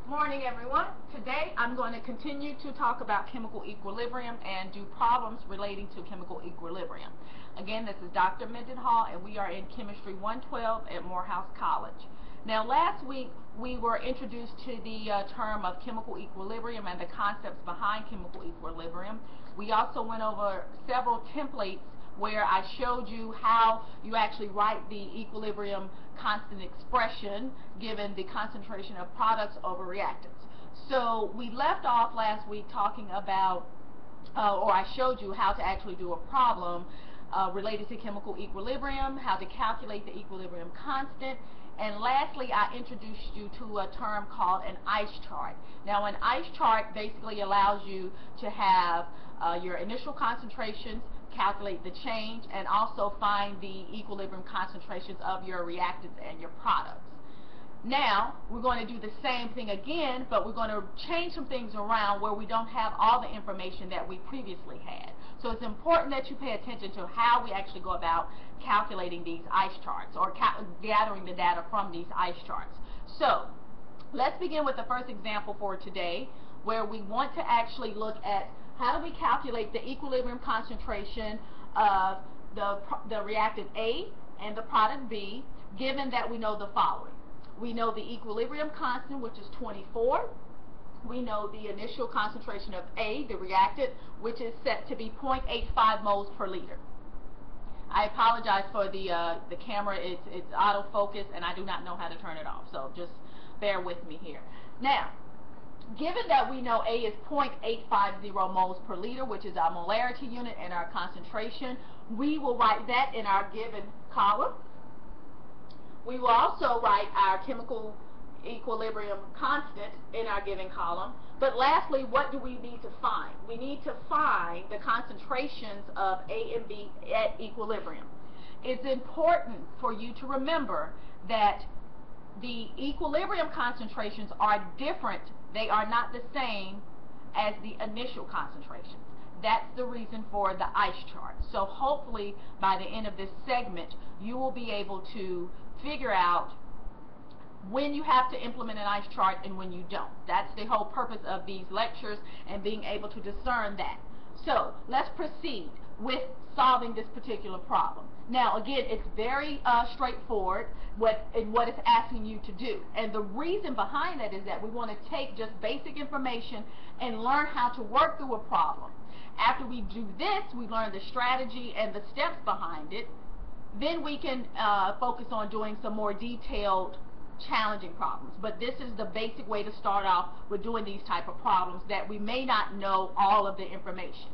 Morning, everyone. Today I'm going to continue to talk about chemical equilibrium and do problems relating to chemical equilibrium. Again, this is Dr. Mendenhall, and we are in Chemistry 112 at Morehouse College. Now, last week we were introduced to the term of chemical equilibrium and the concepts behind chemical equilibrium. We also went over several templates where I showed you how you actually write the equilibrium constant expression given the concentration of products over reactants. So we left off last week talking about, or I showed you how to actually do a problem related to chemical equilibrium, how to calculate the equilibrium constant, and lastly I introduced you to a term called an ice chart. Now, an ice chart basically allows you to have your initial concentrations, calculate the change, and also find the equilibrium concentrations of your reactants and your products. Now, we're going to do the same thing again, but we're going to change some things around where we don't have all the information that we previously had. So it's important that you pay attention to how we actually go about calculating these ice charts or gathering the data from these ice charts. So let's begin with the first example for today, where we want to actually look at how do we calculate the equilibrium concentration of the reactant A and the product B, given that we know the following. We know the equilibrium constant, which is 24. We know the initial concentration of A, the reactant, which is set to be 0.85 moles per liter. I apologize for the camera. It's autofocus, and I do not know how to turn it off, so just bear with me here. Now, given that we know A is 0.850 moles per liter, which is our molarity unit and our concentration, we will write that in our given column. We will also write our chemical equilibrium constant in our given column. But lastly, what do we need to find? We need to find the concentrations of A and B at equilibrium. It's important for you to remember that the equilibrium concentrations are different. They are not the same as the initial concentrations. That's the reason for the ice chart. So hopefully by the end of this segment you will be able to figure out when you have to implement an ice chart and when you don't. That's the whole purpose of these lectures, and being able to discern that. So let's proceed with solving this particular problem. Now again, it's very straightforward in what it's asking you to do, and the reason behind that is that we want to take just basic information and learn how to work through a problem. After we do this, we learn the strategy and the steps behind it. Then we can focus on doing some more detailed challenging problems. But this is the basic way to start off with doing these type of problems that we may not know all of the information.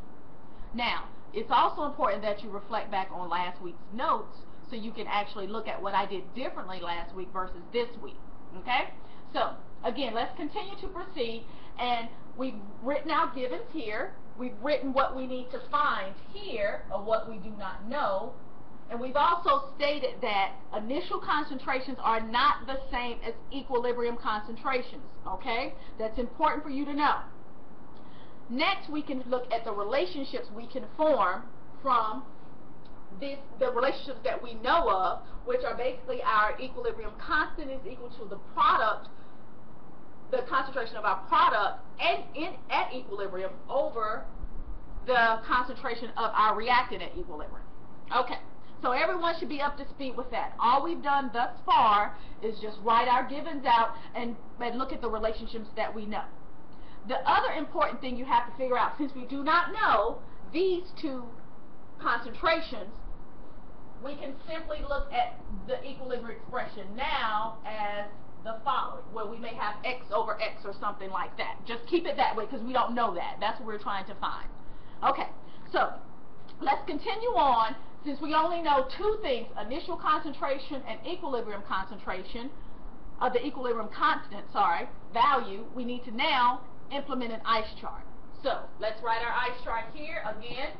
Now, it's also important that you reflect back on last week's notes so you can actually look at what I did differently last week versus this week. Okay? So, again, let's continue to proceed, and we've written our givens here. We've written what we need to find here, or what we do not know. And we've also stated that initial concentrations are not the same as equilibrium concentrations. Okay? That's important for you to know. Next, we can look at the relationships we can form from the relationships that we know of, which are basically our equilibrium constant is equal to the product, the concentration of our product at equilibrium over the concentration of our reactant at equilibrium. Okay. So everyone should be up to speed with that. All we've done thus far is just write our givens out and look at the relationships that we know. The other important thing you have to figure out, since we do not know these two concentrations, we can simply look at the equilibrium expression now as the following, where we may have x over x or something like that. Just keep it that way because we don't know that. That's what we're trying to find. Okay, so let's continue on. Since we only know two things, initial concentration and equilibrium concentration, the equilibrium constant, value, we need to now implement an ice chart. So let's write our ice chart here. Again,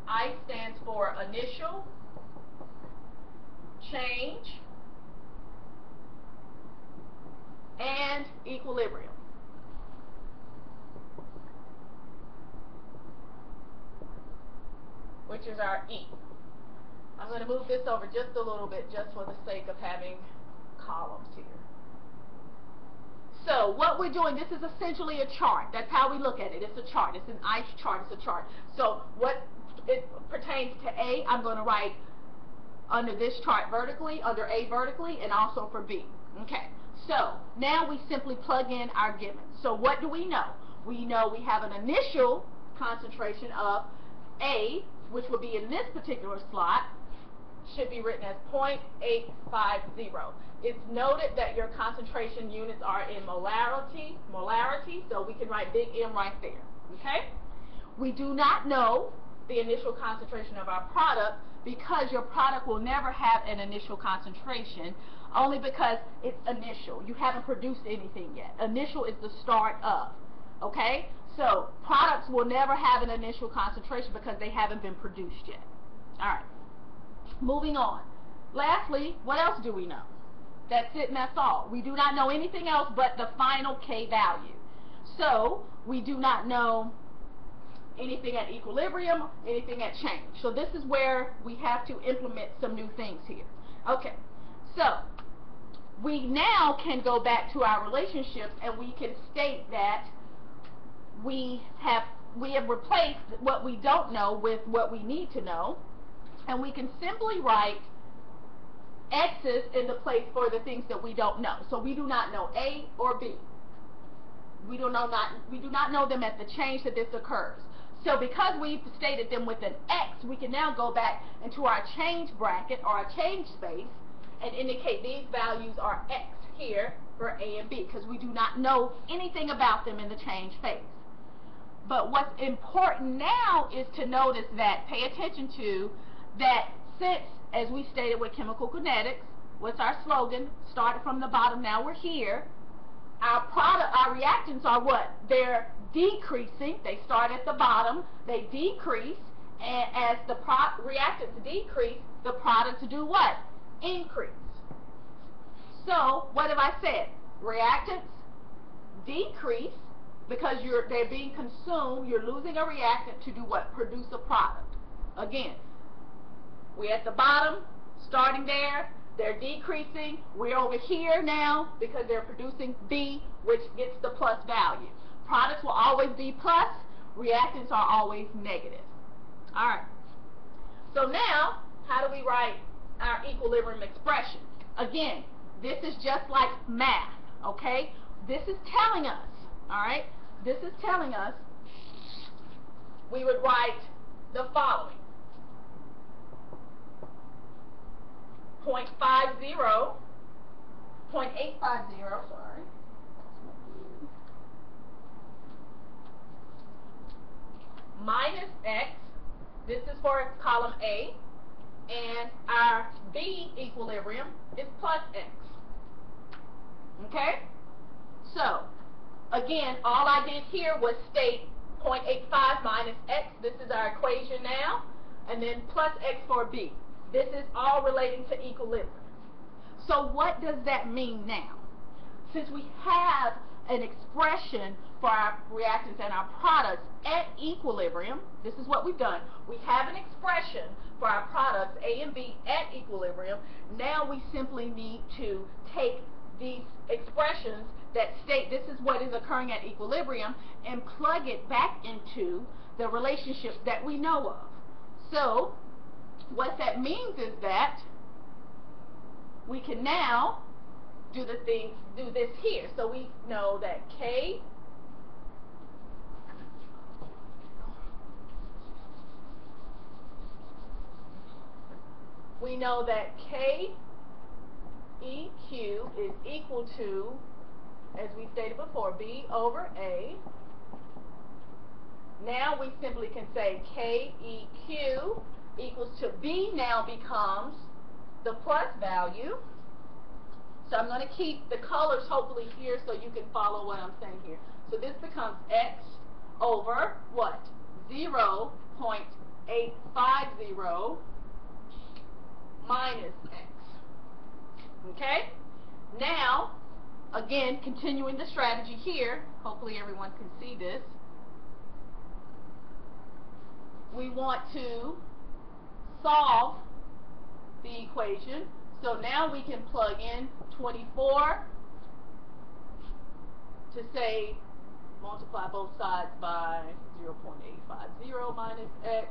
I stands for initial, change, and equilibrium. Which is our E. I'm going to move this over just a little bit just for the sake of having columns here. So So what we're doing, this is essentially a chart. That's how we look at it. It's a chart. It's an ice chart. It's a chart. So what it pertains to A, I'm going to write under this chart vertically, under A vertically, and also for B. Okay. So now we simply plug in our given. So what do we know? We know we have an initial concentration of A, which would be in this particular slot, should be written as 0.850. It's noted that your concentration units are in molarity, so we can write big M right there. Okay? We do not know the initial concentration of our product because your product will never have an initial concentration, only because it's initial. You haven't produced anything yet. Initial is the start of. Okay? So products will never have an initial concentration because they haven't been produced yet. Alright. Moving on. Lastly, what else do we know? That's it and that's all. We do not know anything else but the final K value. So we do not know anything at equilibrium, anything at change. So this is where we have to implement some new things here. Okay, so we now can go back to our relationships and we can state that we have replaced what we don't know with what we need to know, and we can simply write X's in the place for the things that we don't know. So we do not know A or B. We do not know them at the change that this occurs. So because we've stated them with an X, we can now go back into our change bracket or our change space and indicate these values are X here for A and B, because we do not know anything about them in the change phase. But what's important now is to notice that, pay attention to, that since, as we stated with chemical kinetics, what's our slogan? Started from the bottom, now we're here. Our reactants are what? They're decreasing. They start at the bottom, they decrease, and as the reactants decrease, the products do what? Increase. So, what have I said? Reactants decrease because they're being consumed. You're losing a reactant to do what? Produce a product. Again, we're at the bottom, starting there. They're decreasing. We're over here now because they're producing B, which gets the plus value. Products will always be plus. Reactants are always negative. All right. So now, how do we write our equilibrium expression? Again, this is just like math, okay? This is telling us, all right? This is telling us we would write the following. 0.850, sorry. Minus X, this is for column A, and our B equilibrium is plus X. Okay? So, again, all I did here was state 0.85 minus X. This is our equation now, and then plus X for B. This is all relating to equilibrium. So what does that mean now? Since we have an expression for our reactants and our products at equilibrium, this is what we've done. We have an expression for our products, A and B, at equilibrium. Now we simply need to take these expressions that state this is what is occurring at equilibrium and plug it back into the relationships that we know of. So what that means is that we can now do this here. So we know that K KEQ is equal to, as we stated before, B over A. Now we simply can say KEQ equals to B now becomes the plus value. So I'm going to keep the colors hopefully here so you can follow what I'm saying here. So this becomes X over what? 0.850 minus X. Okay? Now, again, continuing the strategy here, hopefully everyone can see this. We want to solve the equation. So now we can plug in 24 to say multiply both sides by 0.850 minus x.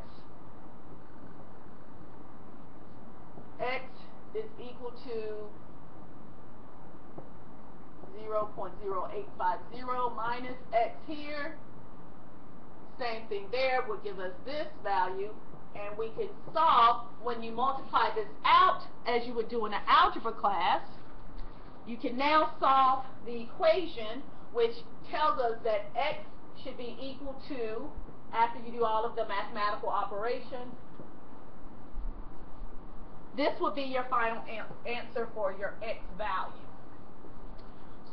X is equal to 0.0850 minus x here. Same thing there would give us this value, and we can solve. When you multiply this out as you would do in an algebra class, you can now solve the equation, which tells us that x should be equal to, after you do all of the mathematical operations, this would be your final answer for your x value.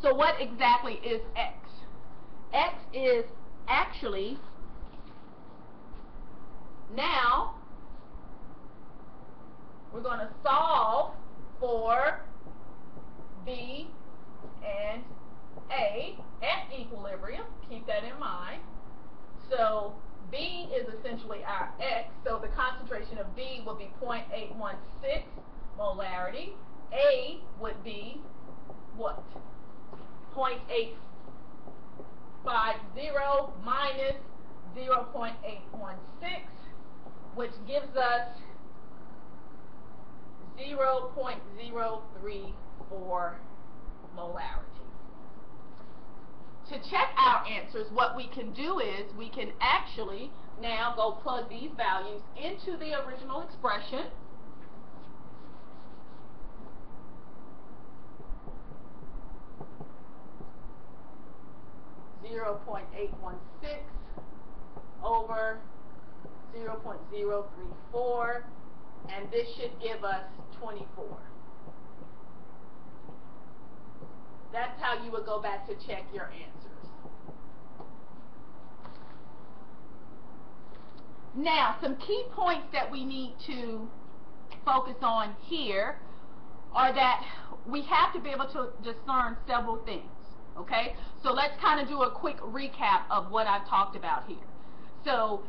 So what exactly is x? X is actually, now we're going to solve for B and A at equilibrium. Keep that in mind. So B is essentially our X, so the concentration of B would be 0.816 molarity. A would be what? 0.850 minus 0.816, which gives us 0.034 molarity. To check our answers, what we can do is we can actually now go plug these values into the original expression. .816 over 0.034, and this should give us 24. That's how you would go back to check your answers. Now, some key points that we need to focus on here are that we have to be able to discern several things, okay? So let's kind of do a quick recap of what I've talked about here. So,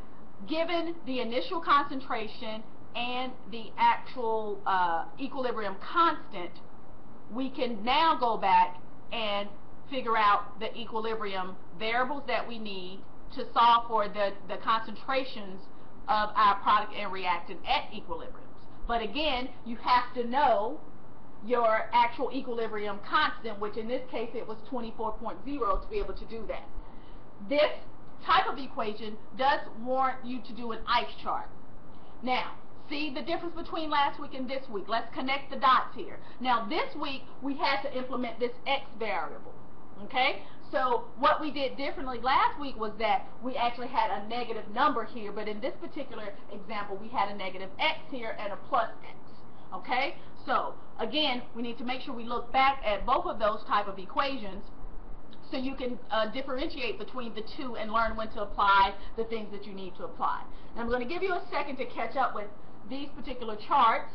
given the initial concentration and the actual equilibrium constant, we can now go back and figure out the equilibrium variables that we need to solve for the concentrations of our product and reactant at equilibriums. But again, you have to know your actual equilibrium constant, which in this case it was 24.0, to be able to do that. This type of equation does warrant you to do an ice chart. Now, see the difference between last week and this week. Let's connect the dots here. Now, this week we had to implement this x variable, okay? So what we did differently last week was that we actually had a negative number here, but in this particular example we had a negative x here and a plus x, okay? So again, we need to make sure we look back at both of those type of equations so you can differentiate between the two and learn when to apply the things that you need to apply. And I'm going to give you a second to catch up with these particular charts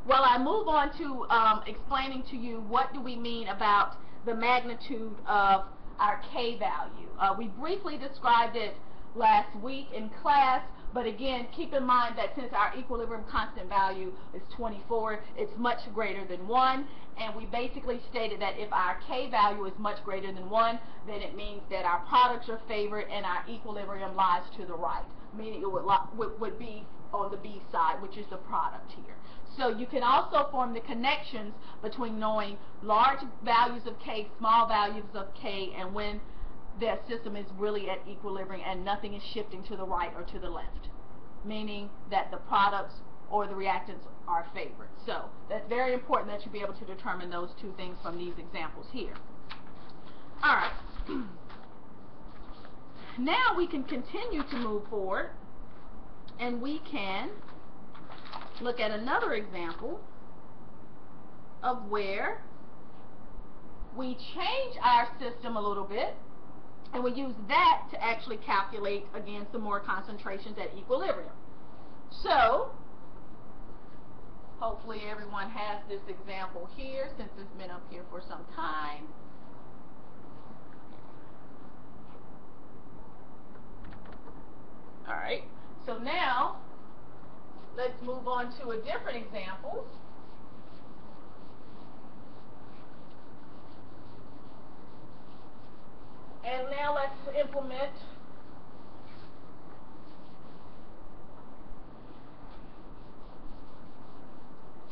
while I move on to explaining to you what do we mean about the magnitude of our K value. We briefly described it last week in class, but again, keep in mind that since our equilibrium constant value is 24, it's much greater than 1, and we basically stated that if our K value is much greater than 1, then it means that our products are favored and our equilibrium lies to the right, meaning it would be on the B side, which is the product here. So you can also form the connections between knowing large values of K, small values of K, and when the system is really at equilibrium and nothing is shifting to the right or to the left, meaning that the products or the reactants are favored. So that's very important that you be able to determine those two things from these examples here. All right. Now we can continue to move forward, and we can look at another example of where we change our system a little bit, and we use that to actually calculate, again, some more concentrations at equilibrium. So, hopefully everyone has this example here since it's been up here for some time. Alright, so now let's move on to a different example. now let's implement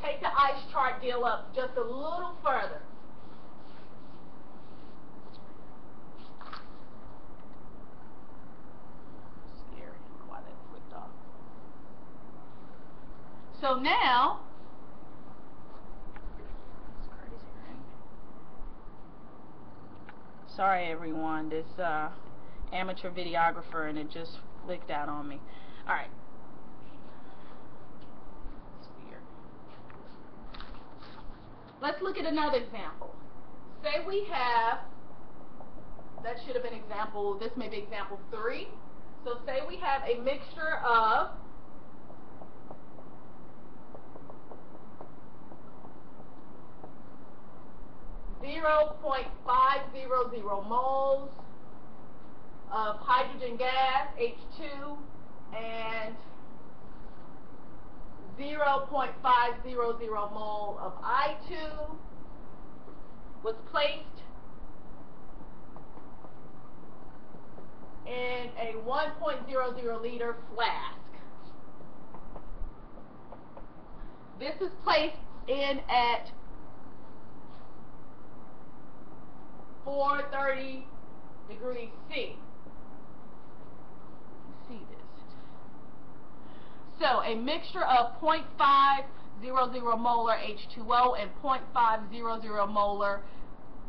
take the ice chart deal up just a little further. Scary. I don't know why that flipped off. So now, it's crazy, right? Sorry everyone, this amateur videographer, and it just flicked out on me. Alright. Let's look at another example. Say we have, that should have been example, this may be example 3. So say we have a mixture of .500 moles of hydrogen gas, H2, and 0.500 mole of I2 was placed in a 1.00 liter flask. This is placed in at 430 degrees C. See this. So a mixture of 0.500 molar H2O and 0.500 molar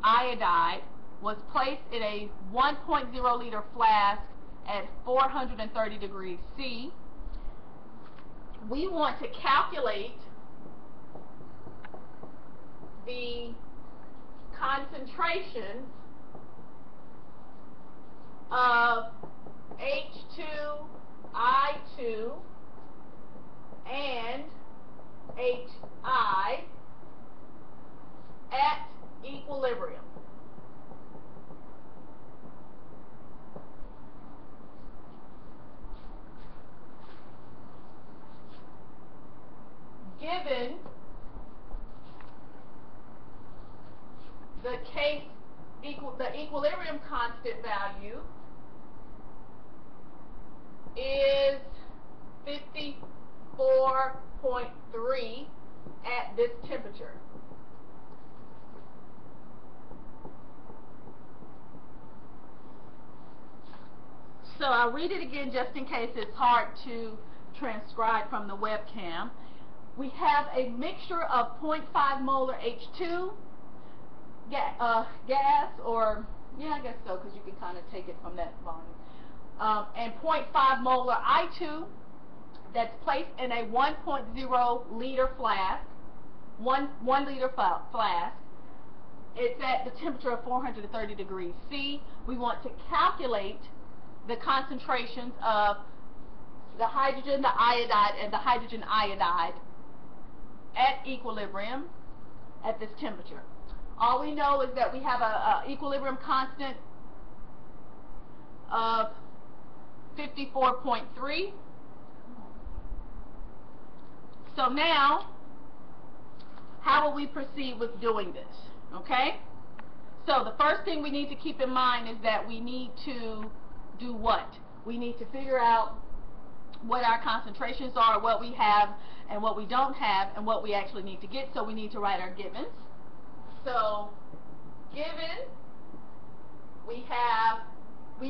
iodide was placed in a 1.0 liter flask at 430 degrees C. We want to calculate the concentrations of H2, I2, and HI at equilibrium. Given the equilibrium constant value is 54.3 at this temperature. So I'll read it again just in case it's hard to transcribe from the webcam. We have a mixture of 0.5 molar H2 gas, or yeah, I guess so, because you can kind of take it from that volume, and 0.5 molar I2 that's placed in a 1.0 liter flask, 1 liter flask. It's at the temperature of 430 degrees C. We want to calculate the concentrations of the hydrogen, the iodide, and the hydrogen iodide at equilibrium at this temperature. All we know is that we have a equilibrium constant of 54.3. So now, how will we proceed with doing this? Okay? So the first thing we need to keep in mind is that we need to do what? We need to figure out what our concentrations are, what we have and what we don't have, and what we actually need to get. So we need to write our givens. So given, we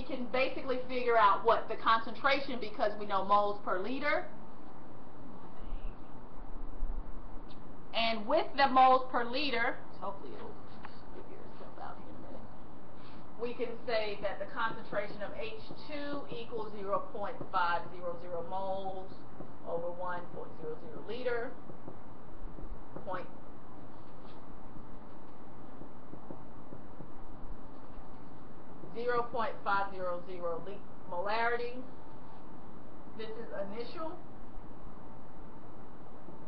can basically figure out what the concentration, because we know moles per liter. And with the moles per liter, hopefully it'll figure itself out here in a minute, we can say that the concentration of H2 equals 0.500 moles over 1.00 liter, 0.500 molarity. This is initial.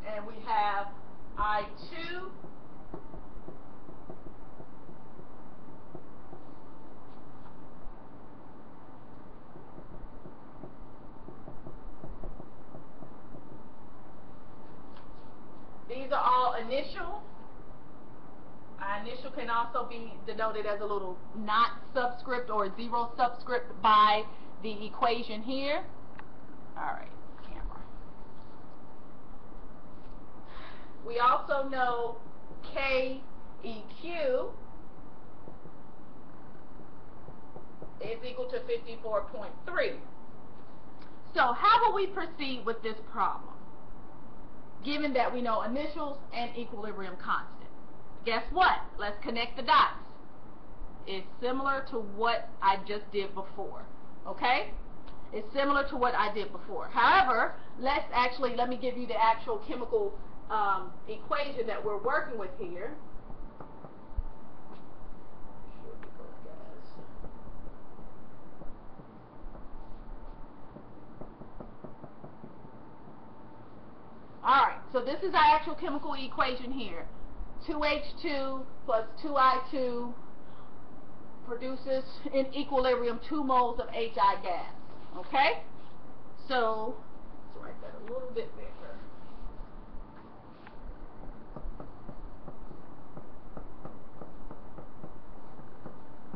And we have I2 These are all initial. Our initial can also be denoted as a little not subscript or zero subscript by the equation here. All right, camera. We also know KEQ is equal to 54.3. So how will we proceed with this problem, given that we know initials and equilibrium constant? Guess what? Let's connect the dots. It's similar to what I just did before. Okay? It's similar to what I did before. However, let me give you the actual chemical equation that we're working with here. Alright, so this is our actual chemical equation here. 2H2 plus 2I2 produces in equilibrium 2 moles of HI gas. Okay? So, let's write that a little bit bigger.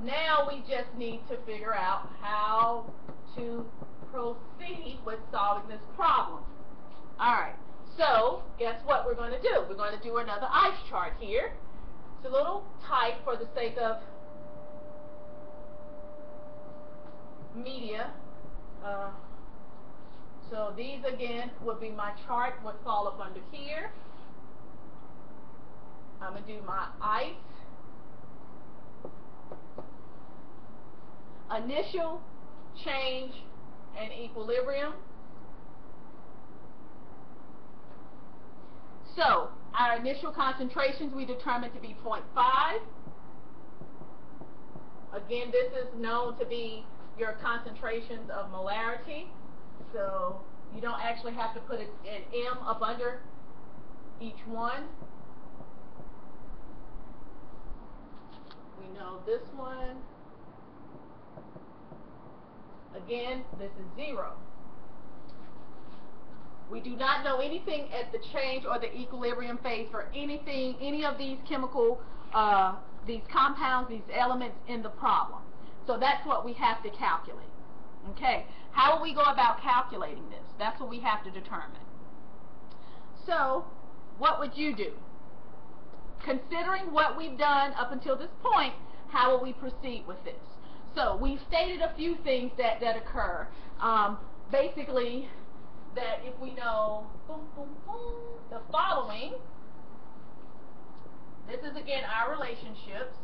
Now we just need to figure out how to proceed with solving this problem. Alright. So, guess what we're going to do? We're going to do another ice chart here. It's a little tight for the sake of media. So these again would be my chart, would fall up under here. I'm going to do my ice. Initial, change, and equilibrium. So, our initial concentrations we determined to be 0.5. Again, this is known to be your concentrations of molarity. So, you don't actually have to put an M up under each one. We know this one. Again, this is 0. We do not know anything at the change or the equilibrium phase for any of these chemical, these compounds, these elements in the problem. So that's what we have to calculate. Okay, how will we go about calculating this? That's what we have to determine. So, what would you do? Considering what we've done up until this point, how will we proceed with this? So, we've stated a few things that occur. Basically, that if we know the following, this is again our relationships.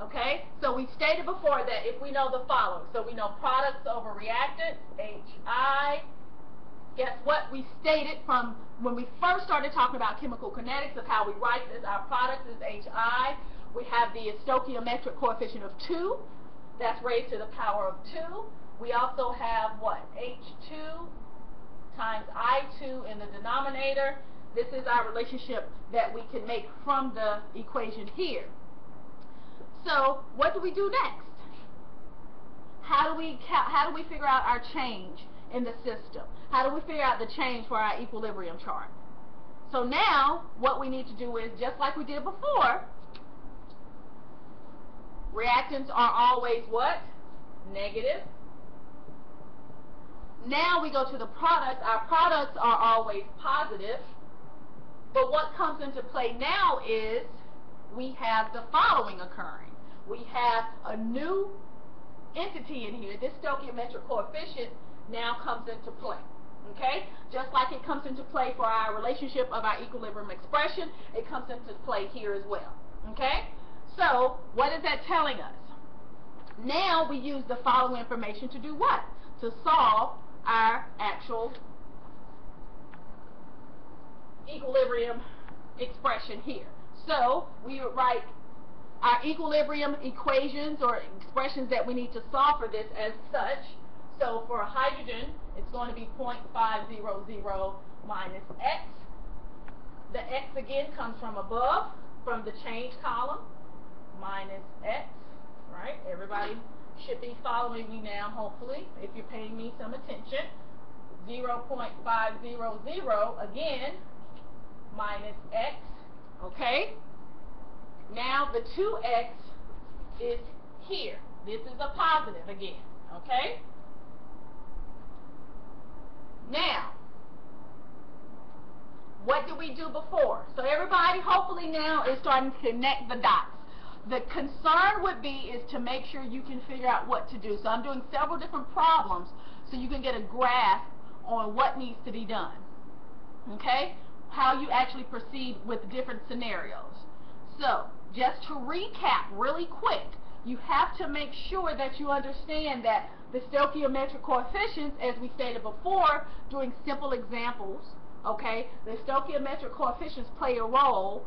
Okay, so we stated before that if we know the following, so we know products over reactants, HI. Guess what? We stated from when we first started talking about chemical kinetics of how we write this, our product is HI. We have the stoichiometric coefficient of 2. That's raised to the power of 2. We also have what? H2 times I2 in the denominator. This is our relationship that we can make from the equation here. So, what do we do next? How do we figure out our change in the system? How do we figure out the change for our equilibrium chart? So now, what we need to do is, just like we did before, reactants are always what? Negative. Now we go to the products. Our products are always positive. But what comes into play now is we have the following occurring. We have a new entity in here. This stoichiometric coefficient now comes into play. Okay? Just like it comes into play for our relationship of our equilibrium expression, it comes into play here as well. Okay? So, what is that telling us? Now we use the following information to do what? To solve our actual equilibrium expression here. So, we would write our equilibrium equations or expressions that we need to solve for this as such. So, for hydrogen, it's going to be 0.500 minus x. The x again comes from above, from the change column. Minus x, right? Everybody should be following me now, hopefully, if you're paying me some attention. 0.500 again minus x, okay? Now the 2x is here. This is a positive again, okay? Now, what did we do before? So everybody hopefully now is starting to connect the dots. The concern would be is to make sure you can figure out what to do. So I'm doing several different problems so you can get a grasp on what needs to be done. Okay? How you actually proceed with different scenarios. So, just to recap really quick, you have to make sure that you understand that the stoichiometric coefficients, as we stated before, doing simple examples, okay, the stoichiometric coefficients play a role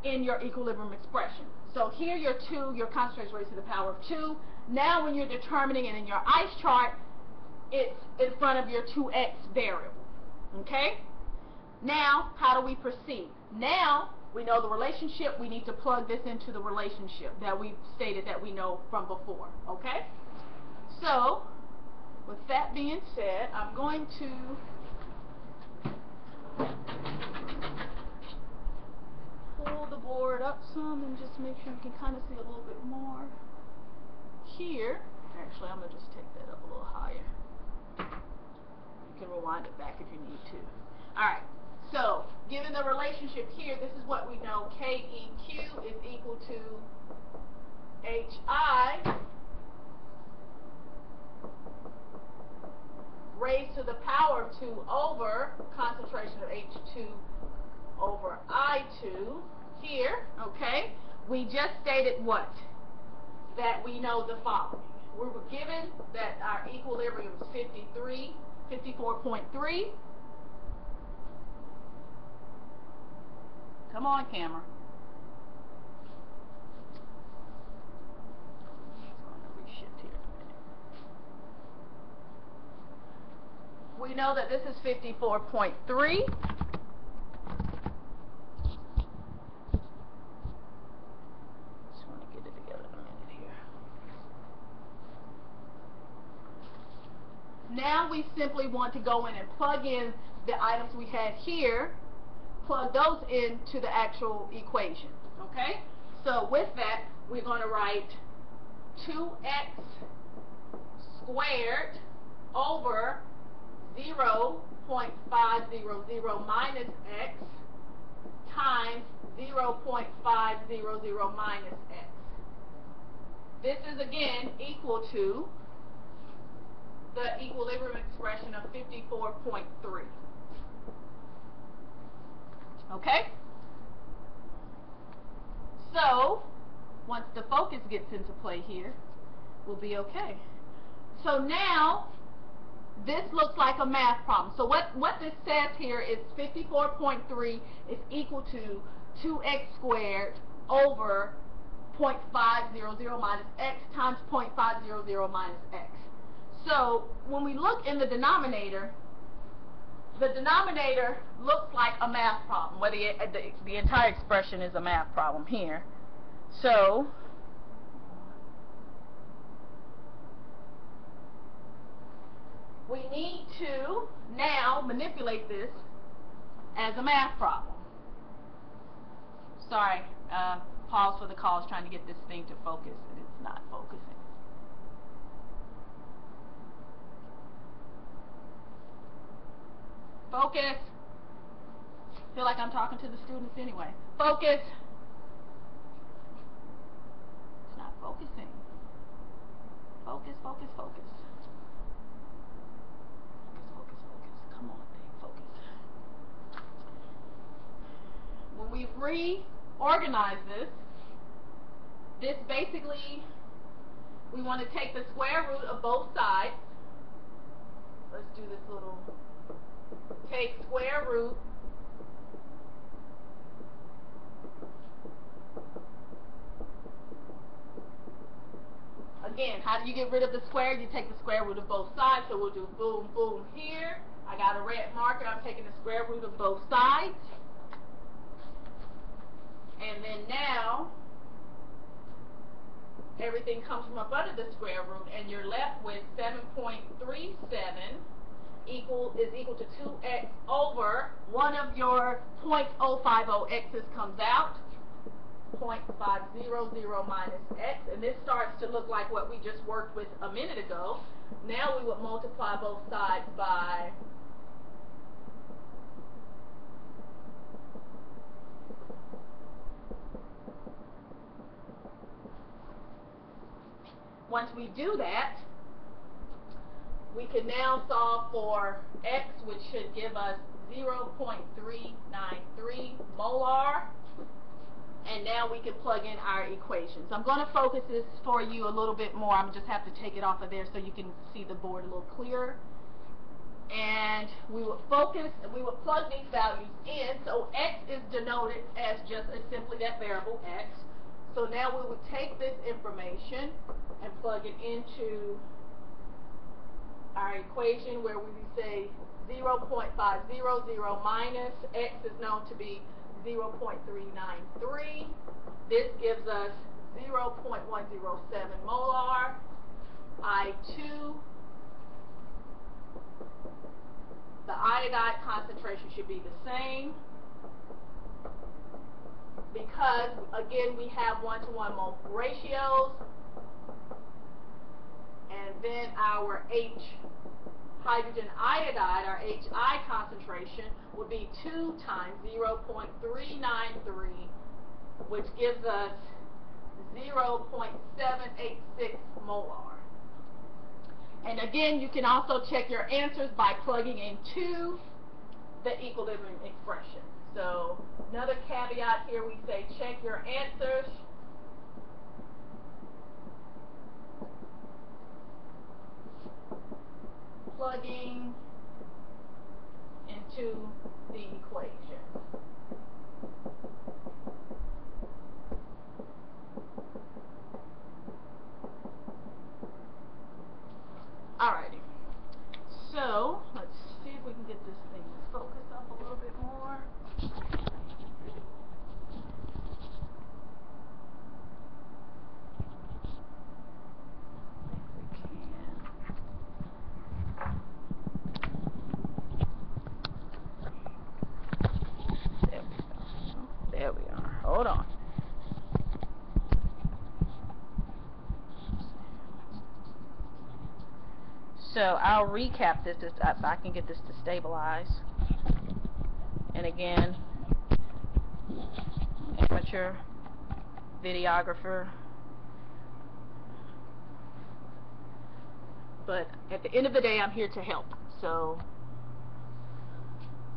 in your equilibrium expression. So here your 2, your concentration raised to the power of 2. Now when you're determining it in your ice chart, it's in front of your 2x variable. Okay? Now, how do we proceed? Now, we know the relationship. We need to plug this into the relationship that we stated that we know from before. Okay? So, with that being said, I'm going to pull the board up some and just make sure you can kind of see a little bit more here. Actually, I'm going to just take that up a little higher. You can rewind it back if you need to. Alright, so given the relationship here, this is what we know. KEQ is equal to HI raised to the power of 2 over concentration of H2 over I2 here, okay? We just stated what? That we know the following. We were given that our equilibrium is 54.3. Come on, camera. I'm going to reshift here in a minute. We know that this is 54.3. Now we simply want to go in and plug in the items we had here, plug those into the actual equation, okay? So with that, we're going to write 2x squared over 0.500 minus x times 0.500 minus x. This is again equal to the equilibrium expression of 54.3. Okay? So, once the focus gets into play here, we'll be okay. So now, this looks like a math problem. So what this says here is 54.3 is equal to 2x squared over 0.500 minus x times 0.500 minus x. So when we look in the denominator looks like a math problem, where the entire expression is a math problem here. So we need to now manipulate this as a math problem. Sorry, pause for the call. Is trying to get this thing to focus, and it's not focusing. Focus. Feel like I'm talking to the students anyway. Focus. It's not focusing. Focus, focus, focus. Focus, focus, focus. Come on, thing, focus. When we reorganize this basically, we want to take the square root of both sides. Let's do this little. Take square root again. How do you get rid of the square? You take the square root of both sides. So we'll do boom, boom here. I got a red marker. I'm taking the square root of both sides. And then now everything comes from up under the square root, and you're left with 7.37 is equal to 2x over one of your 0.050 x's comes out, 0.500 minus x, and this starts to look like what we just worked with a minute ago. Now we would multiply both sides by once we do that, we can now solve for x, which should give us 0.393 molar. And now we can plug in our equations. I'm going to focus this for you a little bit more. I'm just have to take it off of there so you can see the board a little clearer. And we will plug these values in. So x is denoted as just simply that variable x. So now we would take this information and plug it into our equation where we say 0.500 minus x is known to be 0.393. This gives us 0.107 molar. I2, the iodide concentration should be the same because, again, we have 1-to-1 mole ratios. And then our hydrogen iodide, our HI concentration, would be 2 times 0.393, which gives us 0.786 molar. And again, you can also check your answers by plugging into the equilibrium expression. So another caveat here, we say check your answers. Plugging into the equation. Alrighty. So let's see if we can get this thing focused up a little bit more. There we are. Hold on. So I'll recap this if I can get this to stabilize. And again, amateur videographer. But at the end of the day, I'm here to help. So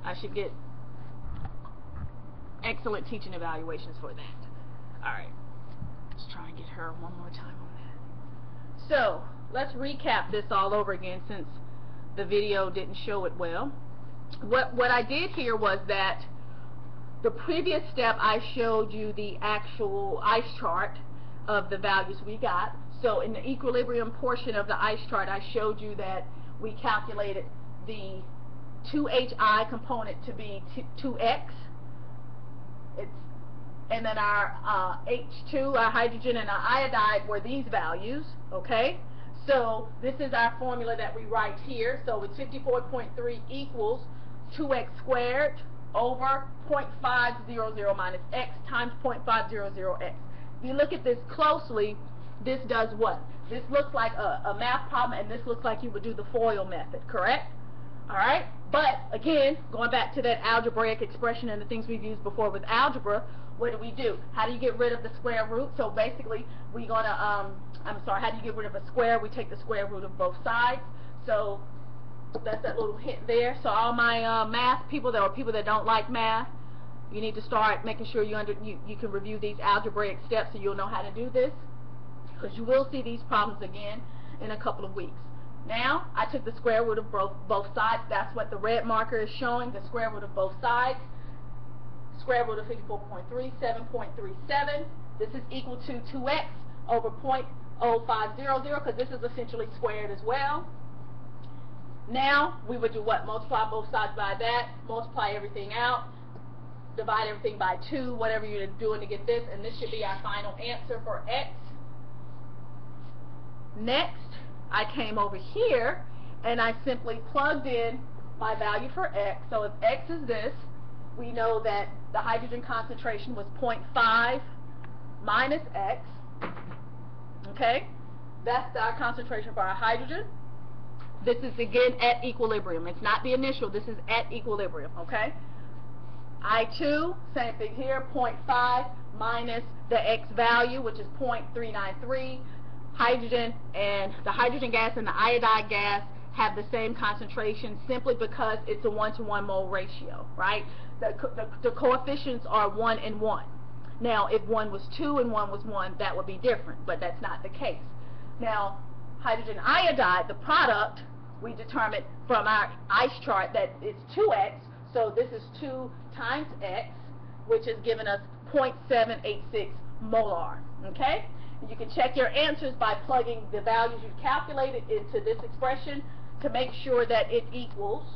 I should get excellent teaching evaluations for that. Alright, let's try and get her one more time on that. So let's recap this all over again since the video didn't show it well. What I did here was that the previous step I showed you the actual ice chart of the values we got. So in the equilibrium portion of the ice chart, I showed you that we calculated the 2HI component to be 2x. And then our H2, our hydrogen, and our iodide were these values, okay? So this is our formula that we write here. So it's 54.3 equals 2x squared over 0.500 minus x times 0.500x. If you look at this closely, this does what? This looks like a math problem, and this looks like you would do the FOIL method, correct? Alright? But, again, going back to that algebraic expression and the things we've used before with algebra, what do? How do you get rid of the square root? So basically, we're going to, how do you get rid of a square? We take the square root of both sides. So that's that little hint there. So all my math people, there are people that don't like math, you need to start making sure you can review these algebraic steps so you'll know how to do this, because you will see these problems again in a couple of weeks. Now, I took the square root of both sides. That's what the red marker is showing, the square root of both sides. Square root of 54.3, 7.37. This is equal to 2x over 0.0500, because this is essentially squared as well. Now, we would do what? Multiply both sides by that, multiply everything out, divide everything by 2, whatever you're doing to get this, and this should be our final answer for x. Next, I came over here and I simply plugged in my value for x. So if x is this, we know that the hydrogen concentration was 0.5 minus x. Okay? That's our concentration for our hydrogen. This is again at equilibrium. It's not the initial, this is at equilibrium, okay? I2, same thing here, 0.5 minus the x value, which is 0.393. Hydrogen and the hydrogen gas and the iodide gas have the same concentration simply because it's a 1-to-1 mole ratio, right? The coefficients are 1 and 1. Now, if 1 was 2 and 1 was 1, that would be different, but that's not the case. Now, hydrogen iodide, the product, we determined from our ice chart that it's 2x, so this is 2 times x, which has given us 0.786 molar, okay? And you can check your answers by plugging the values you've calculated into this expression to make sure that it equals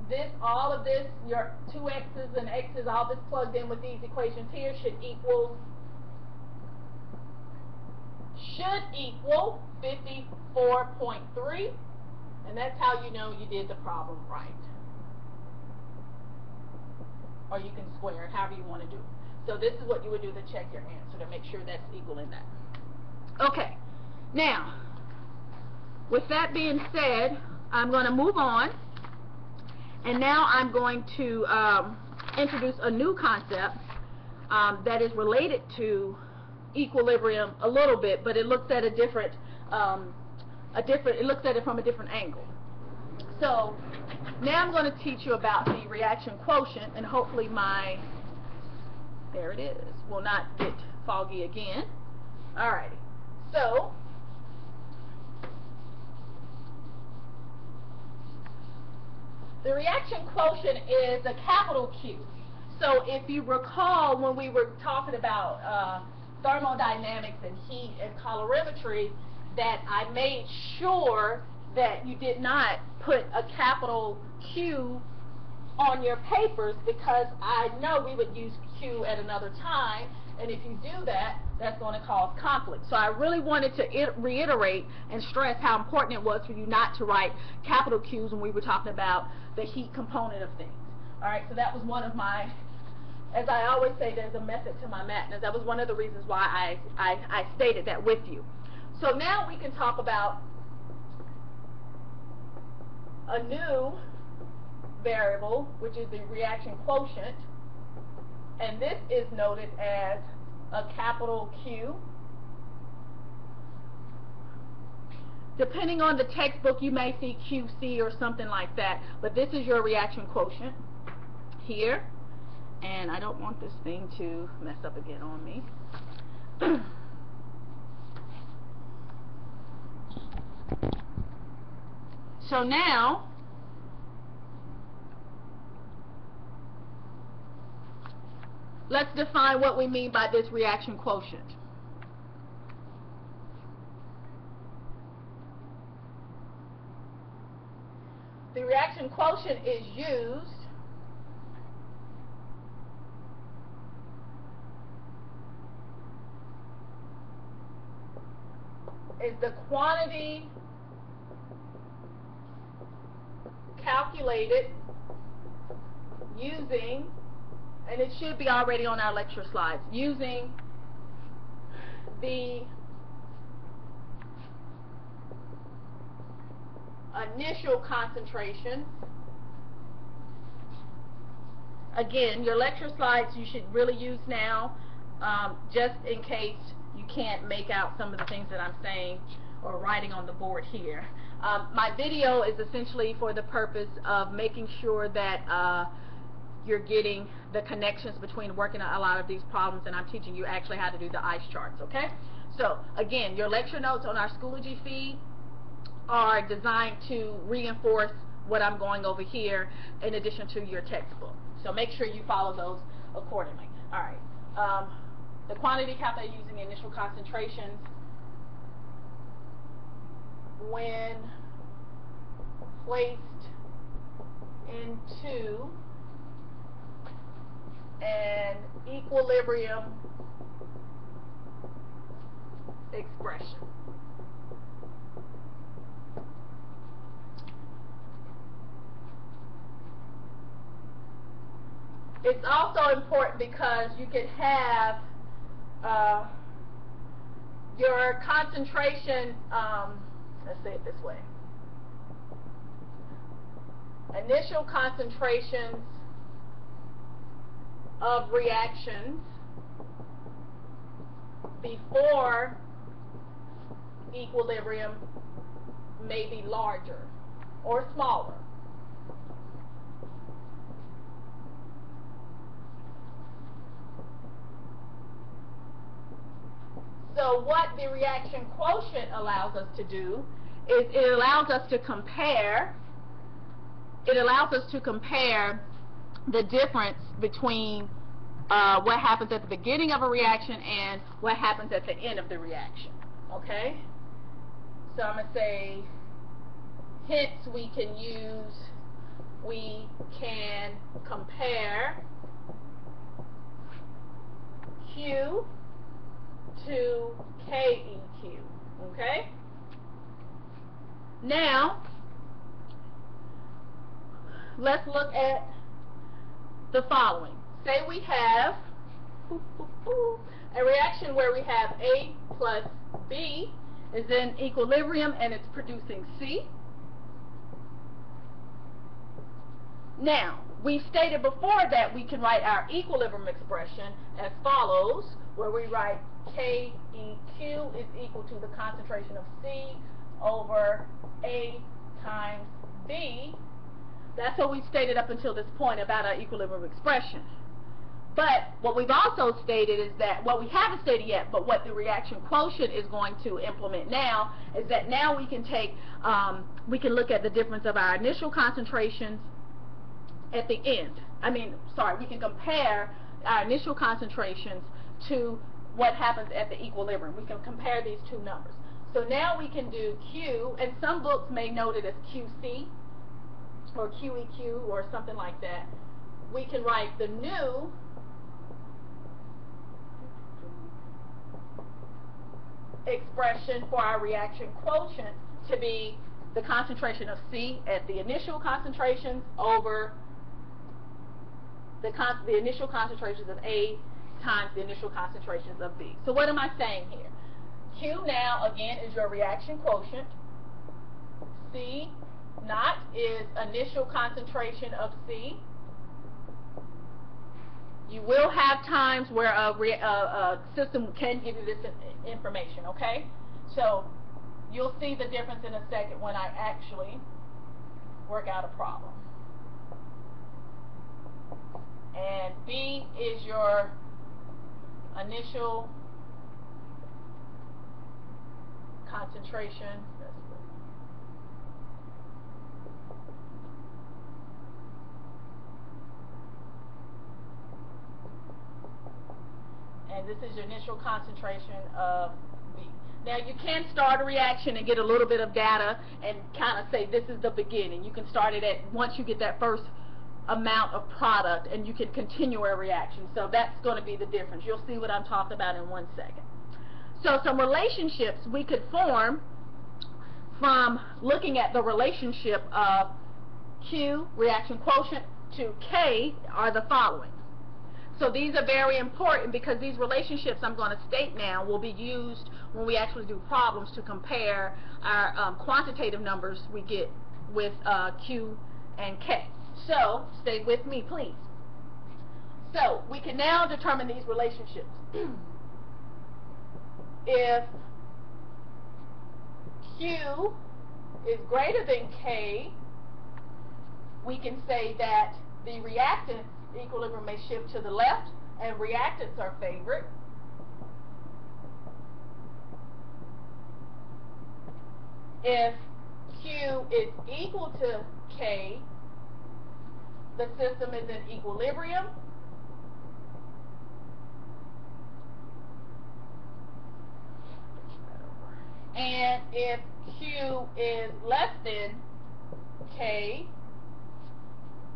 this, all of this, your 2x's and x's, all this plugged in with these equations here should equal 54.3, and that's how you know you did the problem right. Or you can square it, however you want to do it. So this is what you would do to check your answer, to make sure that's equal in that. Okay, now, with that being said, I'm going to move on, and now I'm going to introduce a new concept that is related to equilibrium a little bit, but it looks at it looks at it from a different angle. So now I'm going to teach you about the reaction quotient, and hopefully there it is, will not get foggy again. Alrighty, so the reaction quotient is a capital Q. So if you recall when we were talking about thermodynamics and heat and calorimetry, that I made sure that you did not put a capital Q on your papers, because I know we would use Q at another time, and if you do that, that's going to cause conflict. So I really wanted to reiterate and stress how important it was for you not to write capital Qs when we were talking about the heat component of things. Alright, so that was one of my, as I always say, there's a method to my madness. That was one of the reasons why I stated that with you. So now we can talk about a new variable, which is the reaction quotient, and this is noted as a capital Q. Depending on the textbook, you may see QC or something like that, but this is your reaction quotient here, and I don't want this thing to mess up again on me. So now, let's define what we mean by this reaction quotient. The reaction quotient is used is the quantity calculated using, and it should be already on our lecture slides, using the initial concentration. Again, your lecture slides you should really use now, just in case you can't make out some of the things that I'm saying or writing on the board here. My video is essentially for the purpose of making sure that you're getting the connections between working a lot of these problems, and I'm teaching you actually how to do the ice charts, okay? So again, your lecture notes on our Schoology feed are designed to reinforce what I'm going over here in addition to your textbook. So make sure you follow those accordingly. Alright, the quantity calculated using initial concentrations when placed into an equilibrium expression. It's also important because you could have your concentration, let's say it this way, initial concentrations of reactions before equilibrium may be larger or smaller. So what the reaction quotient allows us to do is it allows us to compare the difference between what happens at the beginning of a reaction and what happens at the end of the reaction. Okay? So I'm going to say, hence we can compare Q to KEQ. Okay? Now, let's look at the following. Say we have a reaction where we have A plus B is in equilibrium and it's producing C. Now, we stated before that we can write our equilibrium expression as follows, where we write KEQ is equal to the concentration of C over A times B. That's what we stated up until this point about our equilibrium expression. But what we've also stated is that, well, we haven't stated yet, but what the reaction quotient is going to implement now is that now we can take, we can look at the difference of our initial concentrations at the end. We can compare our initial concentrations to what happens at the equilibrium. We can compare these two numbers. So now we can do Q, and some books may note it as QC or QEQ or something like that. We can write the new expression for our reaction quotient to be the concentration of C at the initial concentrations over the initial concentrations of A times the initial concentrations of B. So what am I saying here? Q now, again, is your reaction quotient. C naught is initial concentration of C. You will have times where a system can give you this information, okay? So you'll see the difference in a second when I actually work out a problem. And B is your initial concentration. And this is your initial concentration of B. Now you can start a reaction and get a little bit of data and kind of say this is the beginning. You can start it at once you get that first amount of product, and you can continue a reaction. So that's going to be the difference. You'll see what I'm talking about in 1 second. So some relationships we could form from looking at the relationship of Q, reaction quotient, to K are the following. So these are very important because these relationships I'm going to state now will be used when we actually do problems to compare our quantitative numbers we get with Q and K. So stay with me, please. So we can now determine these relationships. If Q is greater than K, we can say that the reactants equilibrium may shift to the left and reactants are favored. If Q is equal to K, the system is in equilibrium. And if Q is less than K,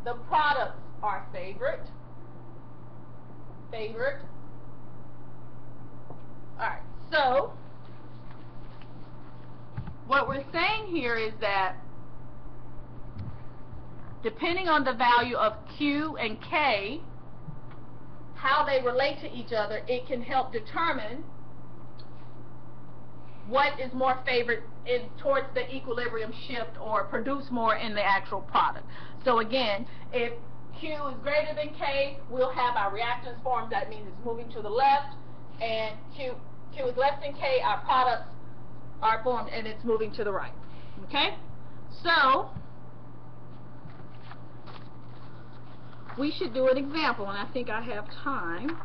the products are favored. Alright, so what we're saying here is that depending on the value of Q and K, how they relate to each other, it can help determine what is more favored towards the equilibrium shift or produce more in the actual product. So again, if Q is greater than K, we'll have our reactants form. That means it's moving to the left. And Q is less than K, our products are formed and it's moving to the right. Okay? So we should do an example, and I think I have time,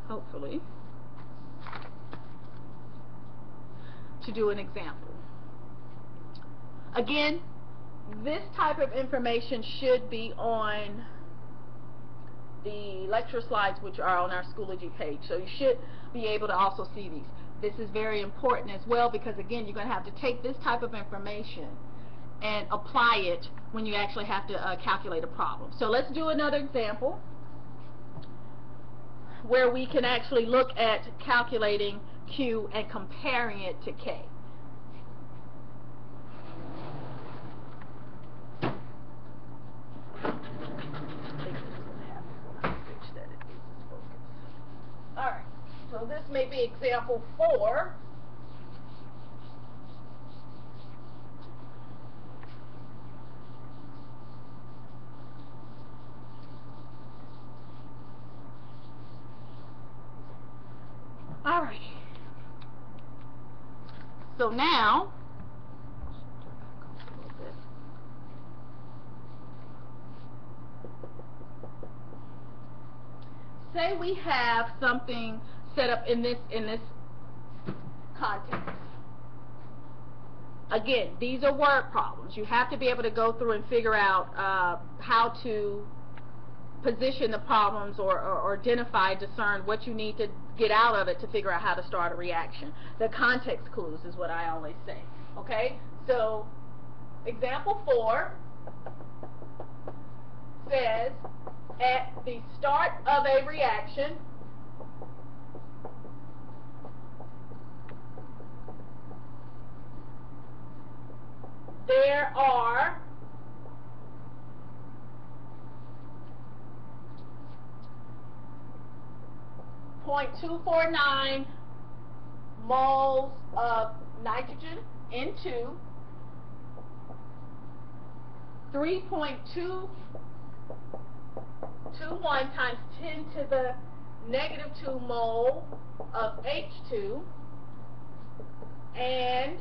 hopefully, to do an example. Again, this type of information should be on the lecture slides, which are on our Schoology page, so you should be able to also see these. This is very important as well, because again, you're going to have to take this type of information and apply it when you actually have to calculate a problem. So let's do another example where we can actually look at calculating Q and comparing it to K. Alright, so this may be example 4. Alright. So now, say we have something set up in this context. Again, these are word problems. You have to be able to go through and figure out how to position the problems or identify, discern what you need to get out of it to figure out how to start a reaction. The context clues is what I always say. Okay? So, example 4 says, at the start of a reaction, there are .249 moles of nitrogen into 3.221 times 10 to the negative 2 mole of H2 and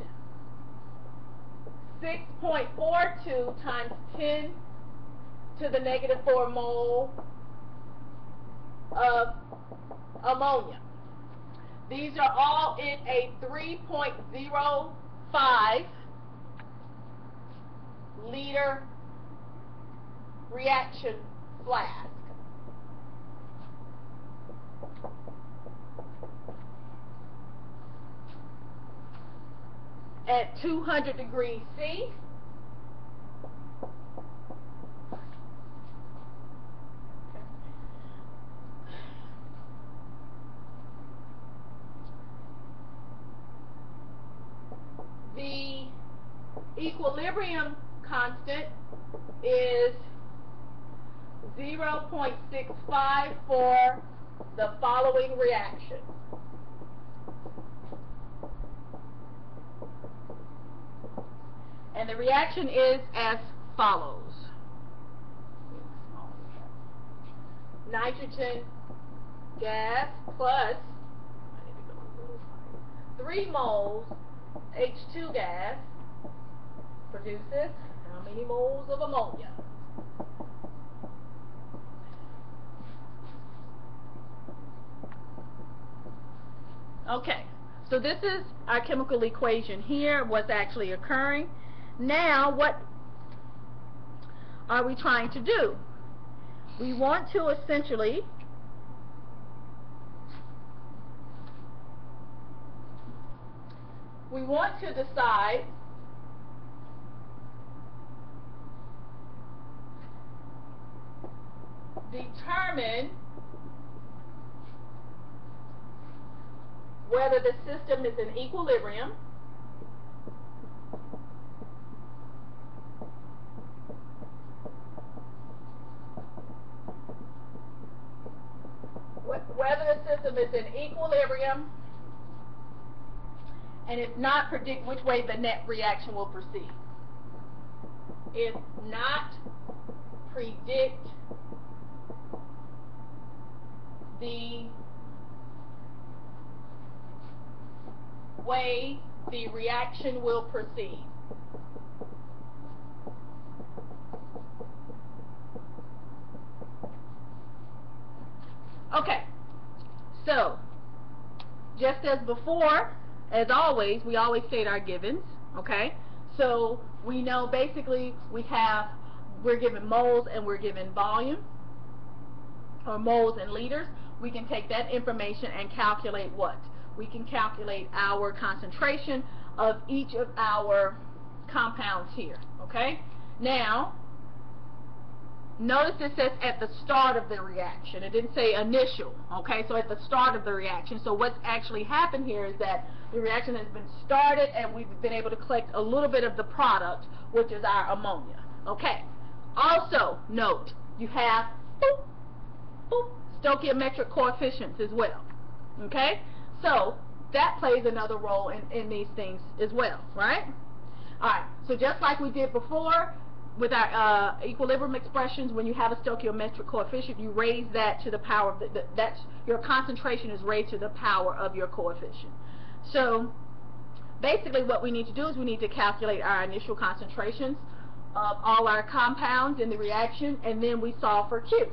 6.42 times 10 to the negative 4 mole of ammonia. These are all in a 3.05 liter reaction flask. At 200 degrees C, the equilibrium constant is 0.65 for the following reaction. And the reaction is as follows. Nitrogen gas plus 3 moles H2 gas produces how many moles of ammonia? Okay, so this is our chemical equation here, what's actually occurring. Now, what are we trying to do? We want to essentially decide determine whether the system is in equilibrium system is in equilibrium and it's not predict which way the net reaction will proceed. If not predict the way the reaction will proceed. Okay, so just as before, as always, we always state our givens, okay? So we know basically we're given moles and we're given volume, or moles and liters. We can take that information and calculate what? We can calculate our concentration of each of our compounds here, okay? Now, notice it says at the start of the reaction. It didn't say initial, okay? So at the start of the reaction. So what's actually happened here is that the reaction has been started and we've been able to collect a little bit of the product, which is our ammonia, okay? Also, note, you have boop, boop, stoichiometric coefficients as well, okay? So that plays another role in these things as well, right? All right, so just like we did before with our equilibrium expressions, when you have a stoichiometric coefficient, you raise that to the power of that's your concentration is raised to the power of your coefficient. So basically what we need to do is we need to calculate our initial concentrations of all our compounds in the reaction, and then we solve for Q.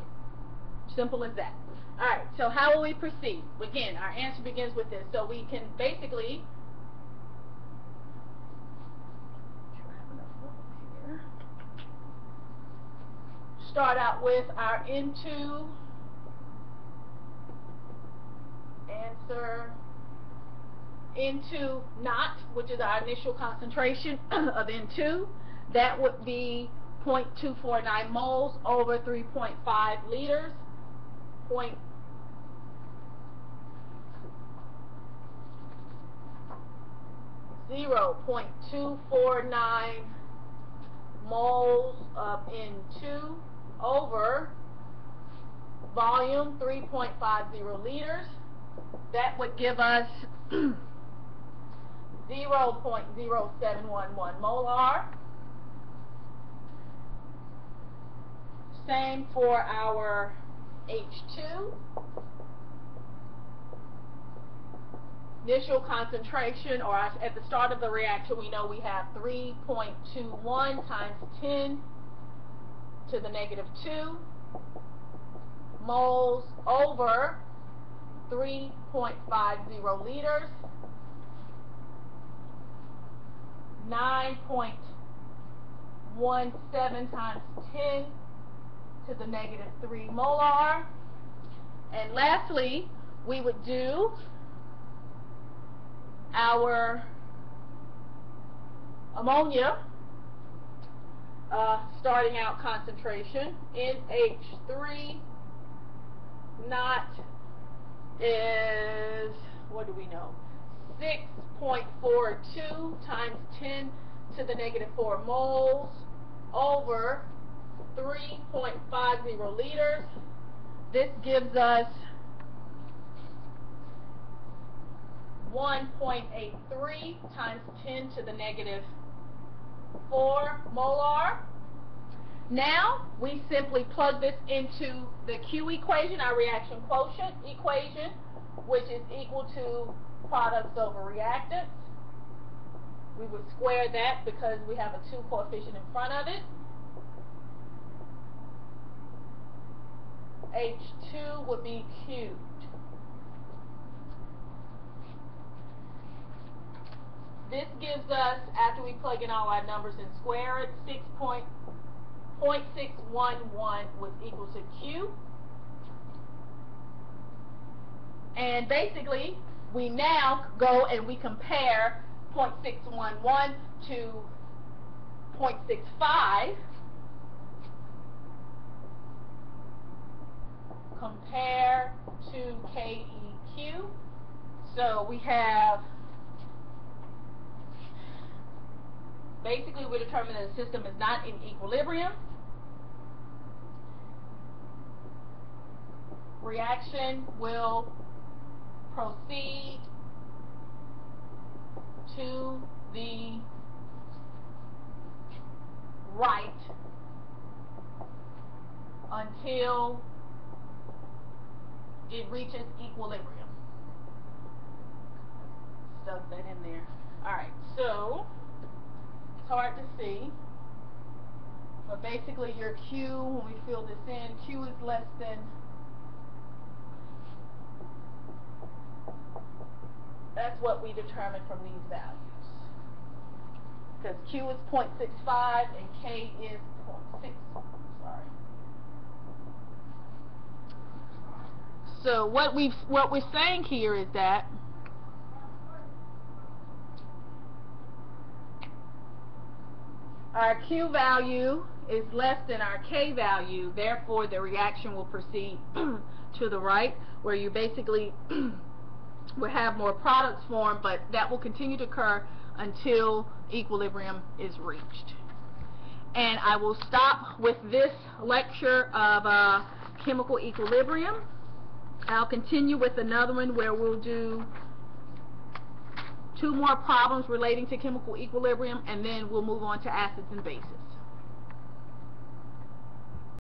Simple as that. All right, so how will we proceed? Again, our answer begins with this. So we can basically start out with our N2, answer N2 naught, which is our initial concentration of N2. That would be 0.249 moles over 3.5 liters. 0.249 moles of N2 over volume 3.50 liters. That would give us 0.0711 molar. Same for our H2. Initial concentration, or at the start of the reaction, we know we have 3.21 times 10 to the negative 2 moles over 3.50 liters. 9.17 times 10 to the negative 3 molar. And lastly, we would do our ammonia starting out concentration. NH3 naught is, what do we know, 6.42 times 10 to the negative 4 moles over 3.50 liters. This gives us 1.83 times 10 to the negative 4 molar. Now we simply plug this into the Q equation, our reaction quotient equation, which is equal to products over reactants. We would square that because we have a 2 coefficient in front of it. H2 would be cubed. This gives us, after we plug in all our numbers and square it, 0.611 was equal to Q. And basically, we now go and we compare 0.611 to 0.65. Compare to KEQ. So we have, basically we determine that the system is not in equilibrium. Reaction will proceed to the right until it reaches equilibrium. Stuck that in there. Alright, so it's hard to see, but basically your Q, when we fill this in, Q is less than that's what we determine from these values. Because Q is 0.65 and K is 0.6. Sorry. So what we're saying here is that our Q value is less than our K value, therefore the reaction will proceed to the right, where you basically will have more products formed, but that will continue to occur until equilibrium is reached. And I will stop with this lecture of chemical equilibrium. I'll continue with another one where we'll do 2 more problems relating to chemical equilibrium, and then we'll move on to acids and bases.